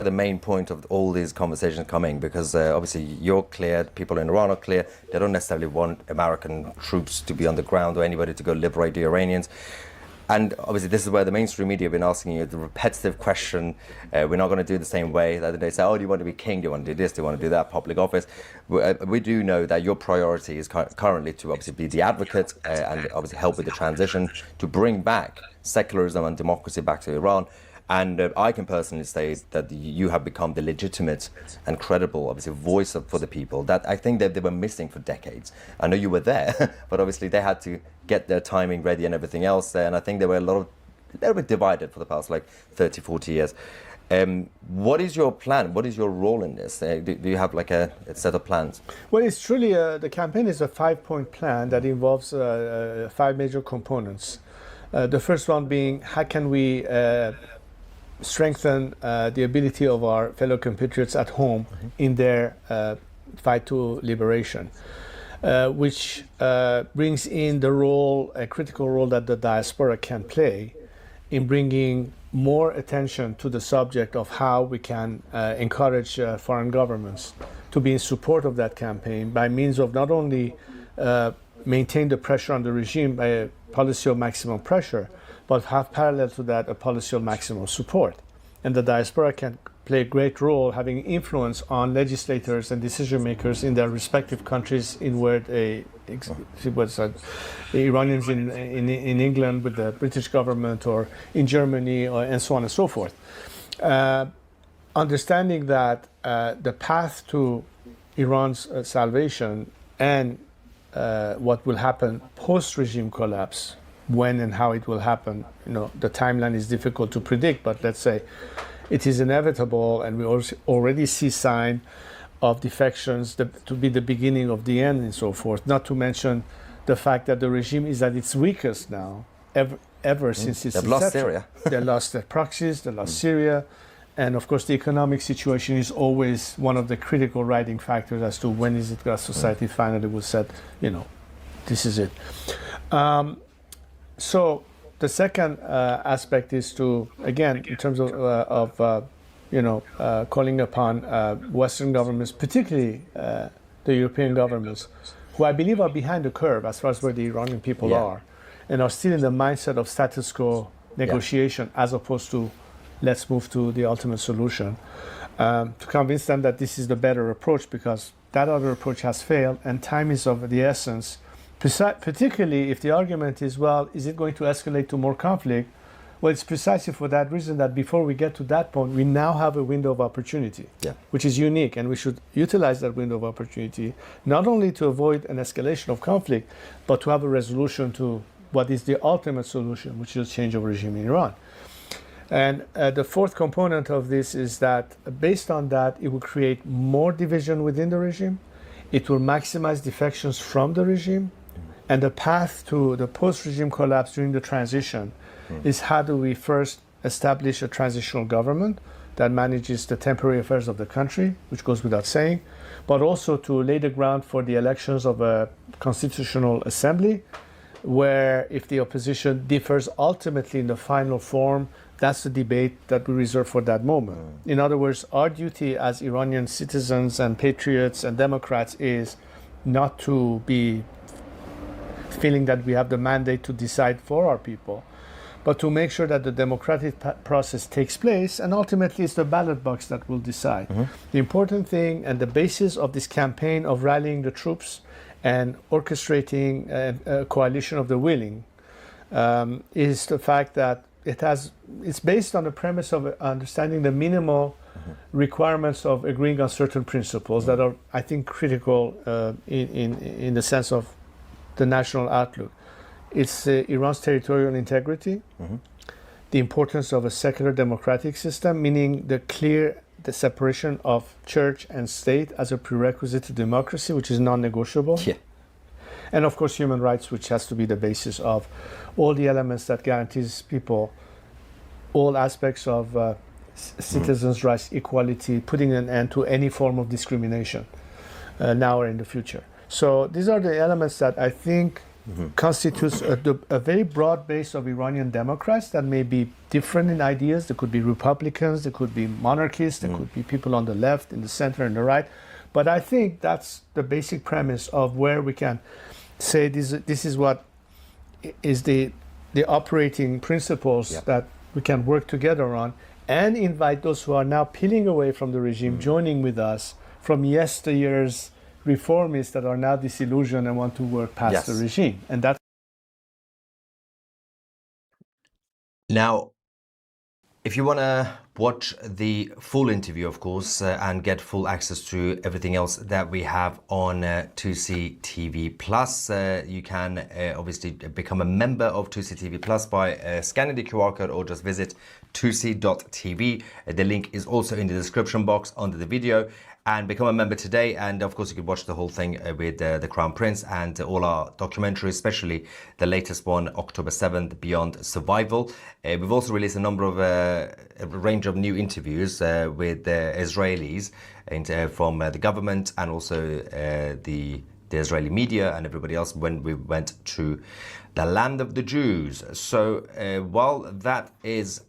the main point of all these conversations coming, because obviously you're clear, people in Iran are clear, they don't necessarily want American troops to be on the ground or anybody to go liberate the Iranians. And obviously this is where the mainstream media have been asking you the repetitive question, we're not going to do it the same way. That they say, oh, do you want to be king, do you want to do this, do you want to do that, public office. We do know that your priority is currently to obviously be the advocate and obviously help with the transition to bring back secularism and democracy back to Iran. And I can personally say that you have become the legitimate and credible, obviously, voice for the people that I think that they were missing for decades. I know you were there, but obviously they had to get their timing ready and everything else there. And I think they were a little bit divided for the past like 30, 40 years. What is your plan? What is your role in this? Do you have like a set of plans? Well, it's truly, the campaign is a 5-point plan that involves 5 major components. The first one being, how can we strengthen the ability of our fellow compatriots at home in their fight to liberation, which brings in the role, a critical role that the diaspora can play in bringing more attention to the subject of how we can encourage foreign governments to be in support of that campaign by means of not only maintain the pressure on the regime by a policy of maximum pressure, but have parallel to that a policy of maximum support. And the diaspora can play a great role having influence on legislators and decision makers in their respective countries in where the Iranians in England with the British government or in Germany and so on and so forth. Understanding that the path to Iran's salvation and what will happen post-regime collapse, when and how it will happen, the timeline is difficult to predict, but let's say it is inevitable, and we already see signs of defections to be the beginning of the end and so forth, not to mention the fact that the regime is at its weakest now, ever since its inception. They've lost Syria. They lost their proxies, they lost Syria, and of course the economic situation is always one of the critical writing factors as to when is it that society finally will say, this is it. So the second aspect is to, again, in terms of calling upon Western governments, particularly the European governments, who I believe are behind the curve as far as where the Iranian people are, and are still in the mindset of status quo negotiation as opposed to let's move to the ultimate solution, to convince them that this is the better approach because that other approach has failed and time is of the essence. Particularly if the argument is, well, is it going to escalate to more conflict? Well, it's precisely for that reason that before we get to that point, we now have a window of opportunity, which is unique, and we should utilize that window of opportunity, not only to avoid an escalation of conflict, but to have a resolution to what is the ultimate solution, which is change of regime in Iran. And the fourth component of this is that based on that, it will create more division within the regime. It will maximize defections from the regime. And the path to the post-regime collapse during the transition is how do we first establish a transitional government that manages the temporary affairs of the country, which goes without saying, but also to lay the ground for the elections of a constitutional assembly, where if the opposition differs ultimately in the final form, that's the debate that we reserve for that moment. In other words, our duty as Iranian citizens and patriots and Democrats is not to be feeling that we have the mandate to decide for our people, but to make sure that the democratic process takes place, and ultimately it's the ballot box that will decide. The important thing and the basis of this campaign of rallying the troops and orchestrating a coalition of the willing is the fact that it's based on the premise of understanding the minimal requirements of agreeing on certain principles that are, I think, critical in the sense of the national outlook. It's Iran's territorial integrity, the importance of a secular democratic system, meaning the separation of church and state as a prerequisite to democracy, which is non-negotiable. And of course, human rights, which has to be the basis of all the elements that guarantees people all aspects of citizens' rights, equality, putting an end to any form of discrimination now or in the future. So these are the elements that I think constitutes a very broad base of Iranian Democrats that may be different in ideas. There could be Republicans, there could be monarchists, there could be people on the left, in the center, and the right. But I think that's the basic premise of where we can say this is what is the operating principles that we can work together on, and invite those who are now peeling away from the regime, joining with us from yesteryear's reformists that are now disillusioned and want to work past the regime. And that's now, if you want to watch the full interview, of course, and get full access to everything else that we have on Tousi TV Plus, you can obviously become a member of Tousi TV Plus by scanning the QR code or just visit tousi.tv. The link is also in the description box under the video. And become a member today, and of course you can watch the whole thing with the Crown Prince and all our documentaries, especially the latest one, October 7th, Beyond Survival. We've also released a number of a range of new interviews with Israelis from the government and also the Israeli media and everybody else when we went to the land of the Jews. So while that is